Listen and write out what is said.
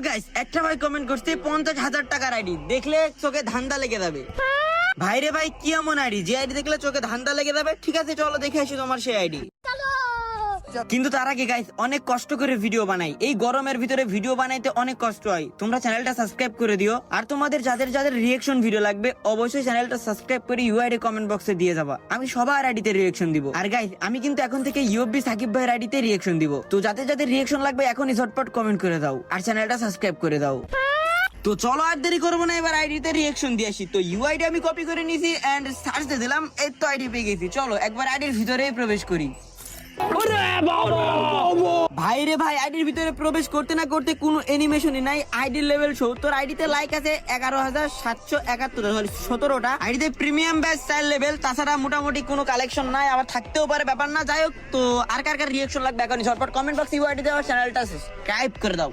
Guys, একটা ভাই comment করছে 50,000 টাকার আইডি দেখলে চোখে ধান্দা লেগে যাবে। ভাই রে ভাই, কি এমন আইডি যে আইডি দেখলে চোখে ধান্দা লেগে যাবে? ঠিক আছে, চলো দেখে আসি তোমার সেই আইডি। কিন্তু তার আগে গাইস, অনেক কষ্ট করে ভিডিও বানাই। এই গরমের ভিতরে ভিডিও বানাইতে অনেক কষ্ট হয়। তোমরা চ্যানেলটা সাবস্ক্রাইব করে দিও। আর তোমাদের যাদের যাদের রিয়েকশন ভিডিও লাগবে অবশ্যই চ্যানেলটা সাবস্ক্রাইব করে ইউআইডি কমেন্ট বক্সে দিয়ে যাবা। আমি সবার আইডিতে রিয়েকশন দিব। আর গাইস, আমি কিন্তু এখন থেকে ইউএফবি সাকিব ভাইয়ের আইডিতে রিয়েকশন দিব। তো যাদের যাদের রিয়েকশন লাগবে এখনই ঝটপট কমেন্ট করে দাও আর চ্যানেলটা সাবস্ক্রাইব করে দাও। তো চলো আর দেরি করবো না, এবার আইডিতে রিয়েকশন দিয়ে আসি। তো ইউআইডি আমি কপি করে নিয়েছি এন্ড সার্চ দিয়ে দিলাম। এই তো আইডি পেয়ে গেছি। চলো একবার আইডির ভিতরে প্রবেশ করি। ভাই রে ভাই, আইডির ভিতরে প্রবেশ করতে না করতে কোনো অ্যানিমেশনই নাই। আইডির লেভেল 70, আইডিতে লাইক আছে 11,771, 17টা। আইডিতে প্রিমিয়াম ব্যাচ 4 লেভেল। তাছাড়া মোটামুটি কোনো কালেকশন নাই, আবার থাকতেও পারে, ব্যাপার না। যাই হোক, তো আর কার কার রিয়েকশন লাগবে এখনই ঝটপট কমেন্ট বক্সে ইউআইডি দেওয়া, চ্যানেলটা সাবস্ক্রাইব করে দাও।